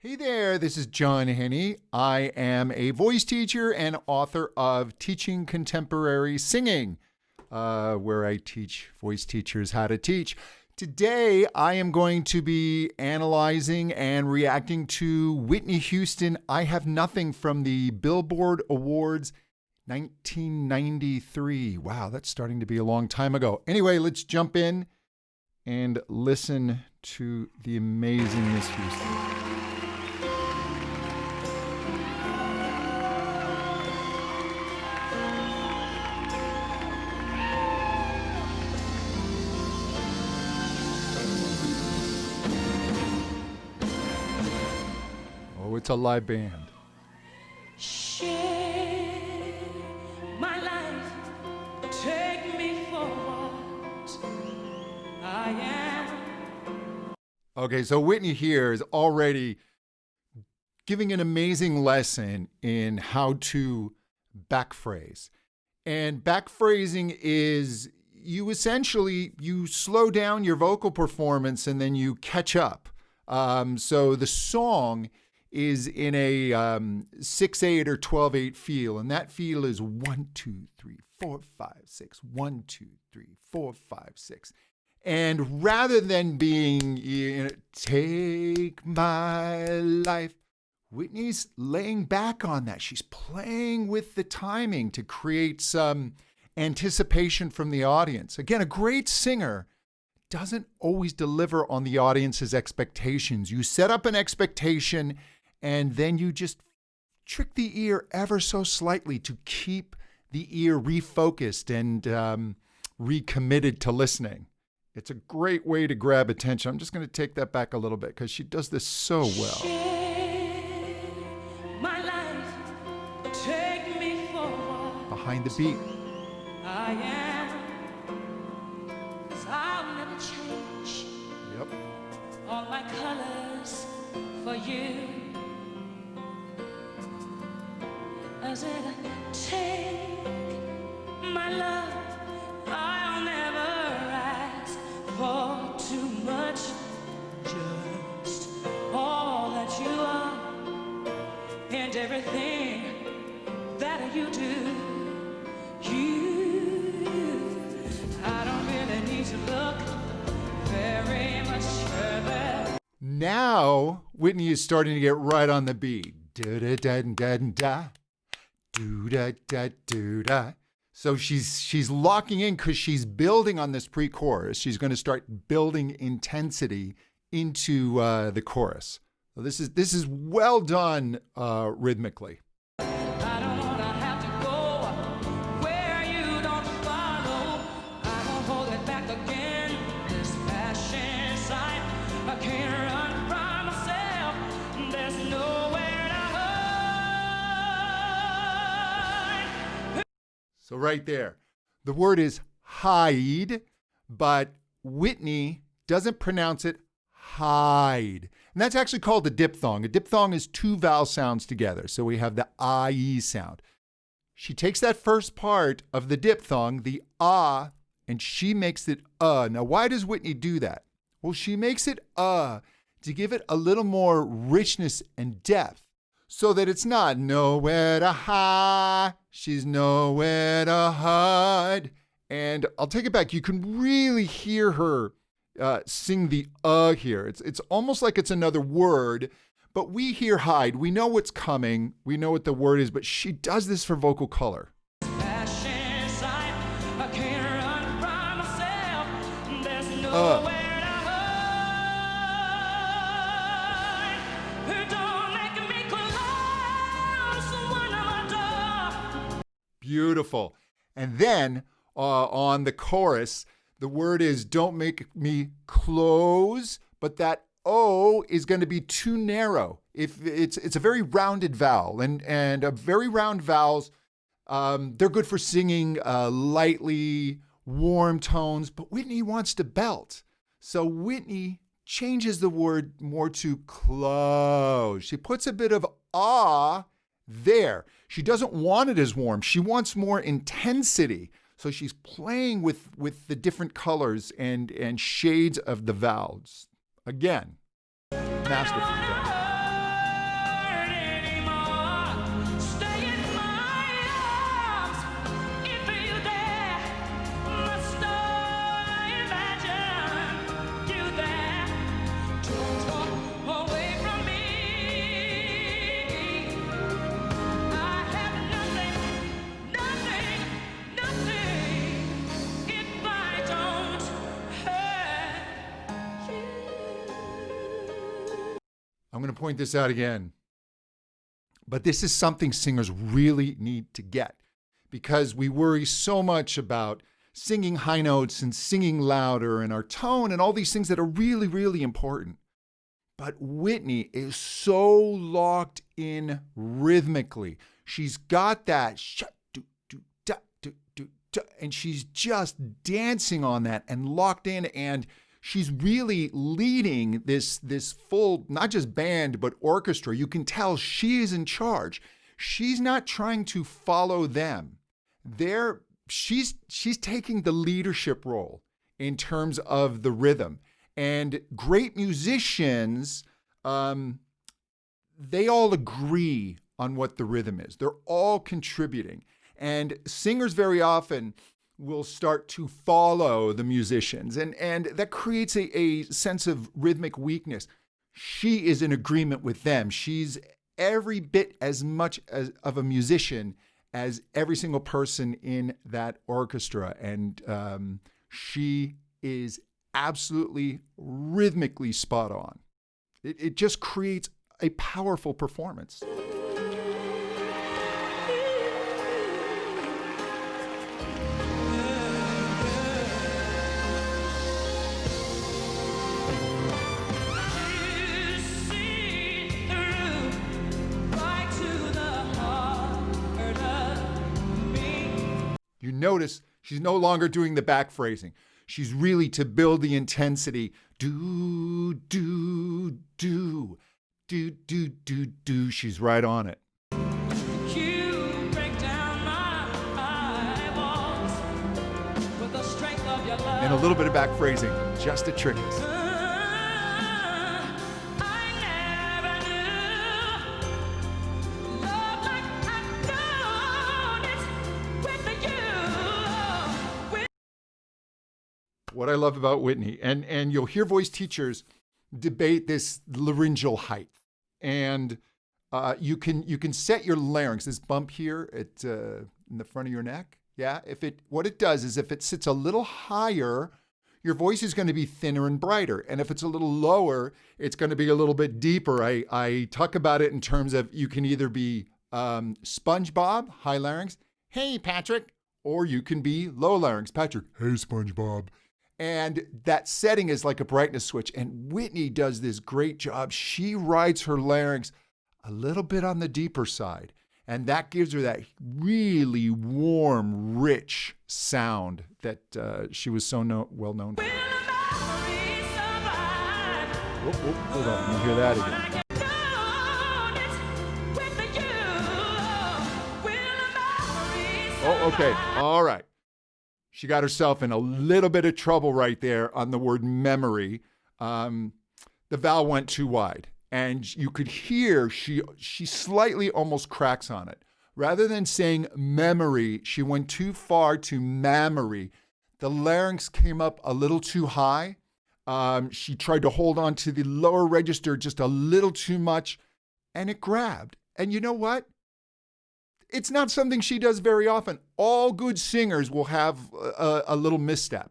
Hey there, this is John Henny. I am a voice teacher and author of Teaching Contemporary Singing, where I teach voice teachers how to teach. Today, I am going to be analyzing and reacting to Whitney Houston, I Have Nothing from the Billboard Awards 1993. Wow, that's starting to be a long time ago. Anyway, let's jump in and listen to the amazing Miss Houston. It's a live band. Share my life, take me for what I am. Okay, so Whitney here is already giving an amazing lesson in how to backphrase. And backphrasing is you slow down your vocal performance and then you catch up. So the song is in a 6/8 or 12/8 feel, and that feel is 1, 2, 3, 4, 5, 6, 1, 2, 3, 4, 5, 6. And rather than being, take my life, Whitney's laying back on that. She's playing with the timing to create some anticipation from the audience. Again, a great singer doesn't always deliver on the audience's expectations. You set up an expectation and then you just trick the ear ever so slightly to keep the ear refocused and recommitted to listening. It's a great way to grab attention. I'm just going to take that back a little bit because she does this so well. My life, take me forward. Behind the beat. I am, 'cause I'll never change. Yep. All my colors for you. As it take my love, I'll never ask for too much. Just all that you are and everything that you do. I don't really need to look very much further. Now Whitney is starting to get right on the beat. Da da da da da. Do da da do da. So she's locking in because she's building on this pre-chorus. She's going to start building intensity into the chorus. So this is well done rhythmically. I don't wanna have to go where you don't follow. I won't hold it back again. This passion inside, I can't run from myself. There's nowhere to hide. So right there, the word is hide, but Whitney doesn't pronounce it hide. And that's actually called a diphthong. A diphthong is two vowel sounds together. So we have the I-E sound. She takes that first part of the diphthong, the ah, and she makes it Now, why does Whitney do that? Well, she makes it to give it a little more richness and depth so that it's not nowhere to hide. She's nowhere to hide. And I'll take it back. You can really hear her sing the here. It's almost like it's another word, but we hear hide. We know what's coming. We know what the word is, but she does this for vocal color. Passion inside, I can't run from myself. There's nowhere to hide. Don't make me close one of my door. Beautiful. And then on the chorus, the word is don't make me close, but that O is going to be too narrow. If it's a very rounded vowel, and a very round vowels, they're good for singing lightly, warm tones, but Whitney wants to belt. So Whitney changes the word more to close. She puts a bit of there. She doesn't want it as warm. She wants more intensity. So she's playing with the different colors and shades of the vowels. Again, masterfully done. I'm going to point this out again. But this is something singers really need to get, because we worry so much about singing high notes and singing louder and our tone and all these things that are really, really important. But Whitney is so locked in rhythmically. She's got that and she's just dancing on that and locked in, and she's really leading this full, not just band, but orchestra. You can tell she is in charge. She's not trying to follow them. She's taking the leadership role in terms of the rhythm. And great musicians, they all agree on what the rhythm is. They're all contributing. And singers very often will start to follow the musicians, and that creates a sense of rhythmic weakness. She is in agreement with them. She's every bit as much of a musician as every single person in that orchestra, and she is absolutely rhythmically spot on. It just creates a powerful performance. You notice she's no longer doing the back phrasing. She's really, to build the intensity, do, do, do, do, do, do, do. She's right on it. You break down my eyeballs with the strength of your love. And a little bit of back phrasing, just to trick us. What I love about Whitney, and you'll hear voice teachers debate this laryngeal height, and you can set your larynx, this bump here at in the front of your neck. Yeah, what it does is if it sits a little higher, your voice is going to be thinner and brighter, and if it's a little lower, it's going to be a little bit deeper. I talk about it in terms of you can either be SpongeBob, high larynx, hey Patrick, or you can be low larynx, Patrick, hey SpongeBob. And that setting is like a brightness switch. And Whitney does this great job. She rides her larynx a little bit on the deeper side. And that gives her that really warm, rich sound that she was so well known for. Hold on, you hear that again. Oh, okay. All right. She got herself in a little bit of trouble right there on the word memory. The vowel went too wide, and you could hear she slightly almost cracks on it. Rather than saying memory, she went too far to mammary. The larynx came up a little too high. She tried to hold on to the lower register just a little too much, and it grabbed. And you know what? It's not something she does very often. All good singers will have a little misstep.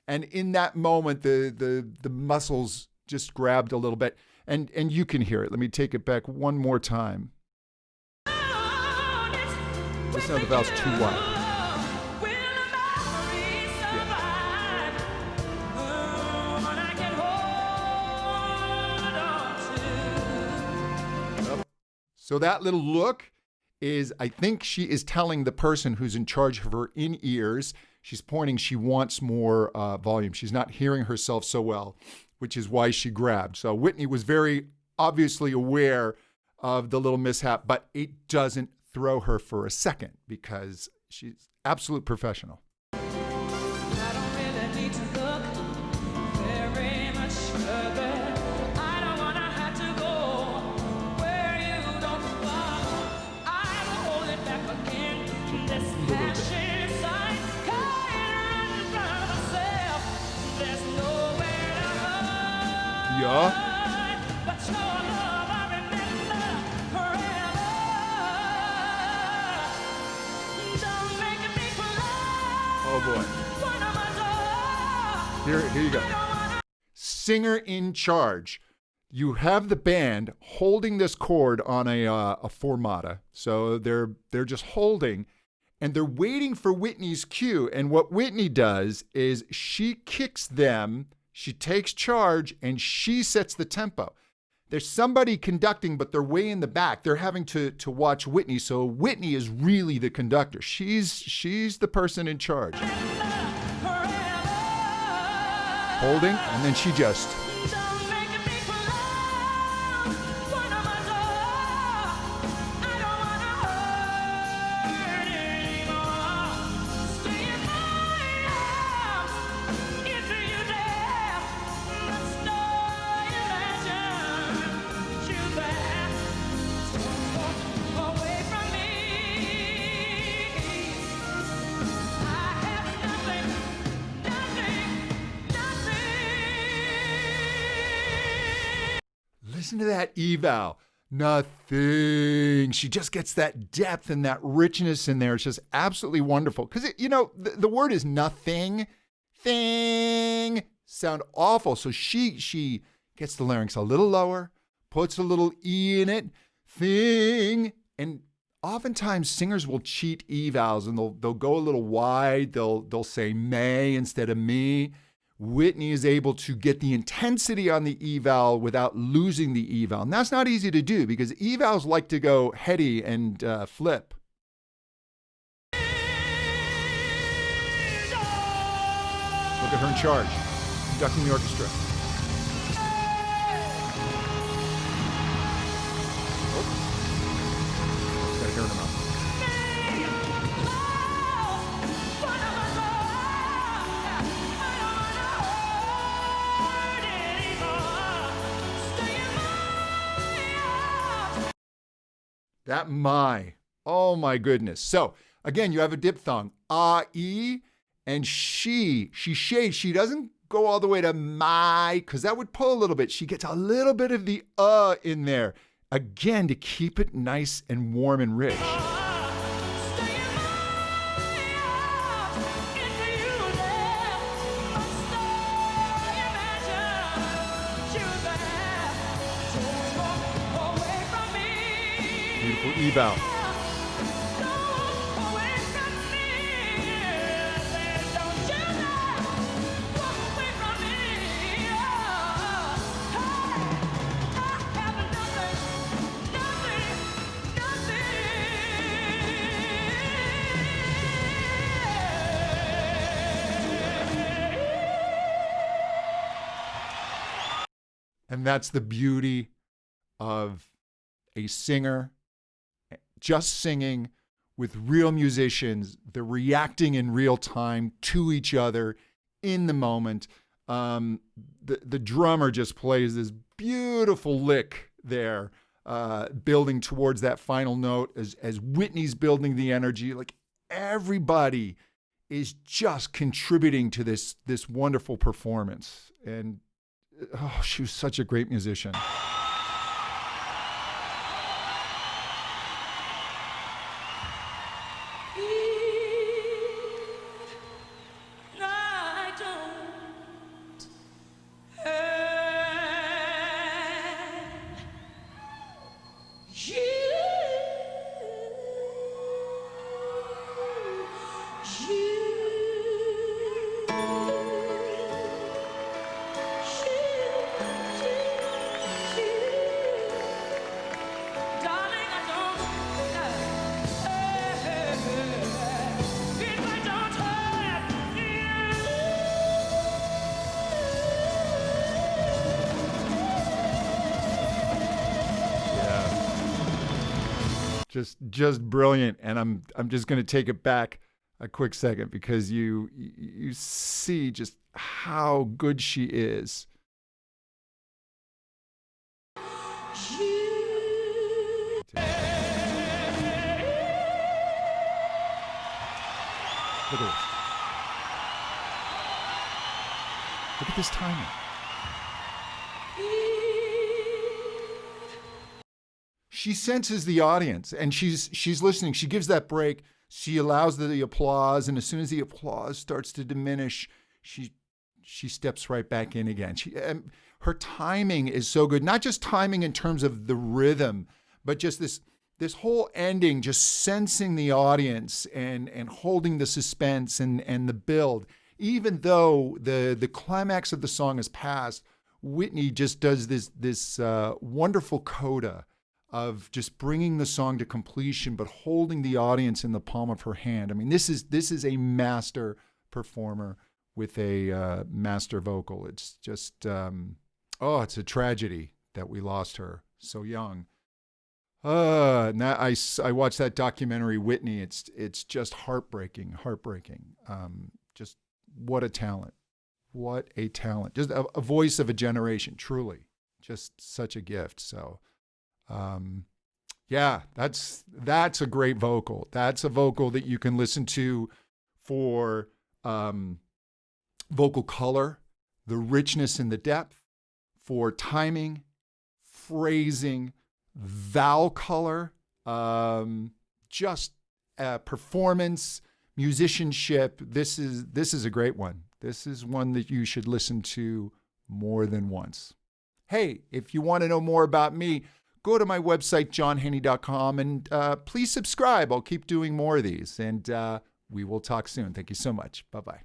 And in that moment, the muscles just grabbed a little bit. And you can hear it. Let me take it back one more time. Listen how the vowel's too wide. Yeah. So that little look is, I think she is telling the person who's in charge of her in-ears, she's pointing she wants more volume. She's not hearing herself so well, which is why she grabbed. So Whitney was very obviously aware of the little mishap, but it doesn't throw her for a second because she's absolute professional. I don't really need to look very much further. I don't want to have to go where you don't follow. I will hold it back again. This passion inside can't run from myself. There's nowhere to hide. Yeah. But your love I remember forever. Don't make me cry. Oh boy. When I'm alone. Here you go. Singer in charge. you have the band holding this chord on a formata. So they're just holding, and they're waiting for Whitney's cue. And what Whitney does is she kicks them, she takes charge, and she sets the tempo. There's somebody conducting, but they're way in the back. They're having to watch Whitney. So Whitney is really the conductor. She's the person in charge. Holding, and then she just... Listen to that eval. Nothing. She just gets that depth and that richness in there. It's just absolutely wonderful. Because, the word is nothing. Thing. Sound awful. So she gets the larynx a little lower, puts a little E in it. Thing. And oftentimes singers will cheat evals and they'll go a little wide. They'll say may instead of me. Whitney is able to get the intensity on the eval without losing the eval. And that's not easy to do because evals like to go heady and flip. Look at her in charge, conducting the orchestra. Oh, she's got hair in her mouth. That my, oh my goodness. So again, you have a diphthong, E, and she shades. She doesn't go all the way to my, because that would pull a little bit. She gets a little bit of the in there. Again, to keep it nice and warm and rich. Beautiful eval. And that's the beauty of a singer just singing with real musicians. They're reacting in real time to each other in the moment. The drummer just plays this beautiful lick there, building towards that final note as Whitney's building the energy. Like everybody is just contributing to this wonderful performance. And she was such a great musician. Just brilliant. And I'm just going to take it back a quick second because you see just how good she is. Look at this. Look at this timing. She senses the audience and she's listening. She gives that break. She allows the applause, and as soon as the applause starts to diminish, she steps right back in again. Her timing is so good, not just timing in terms of the rhythm, but just this whole ending, just sensing the audience and holding the suspense and the build. Even though the climax of the song is past, Whitney just does this wonderful coda of just bringing the song to completion, but holding the audience in the palm of her hand. I mean, this is a master performer with a master vocal. It's just, it's a tragedy that we lost her so young. Now I watched that documentary, Whitney. It's just heartbreaking. Just what a talent. What a talent. Just a voice of a generation, truly. Just such a gift. So, that's a great vocal. That's a vocal that you can listen to for vocal color, the richness and the depth, for timing, phrasing, vowel color, just performance, musicianship. This is a great one. This is one that you should listen to more than once. Hey, if you want to know more about me, go to my website, johnhenny.com, and please subscribe. I'll keep doing more of these, and we will talk soon. Thank you so much. Bye-bye.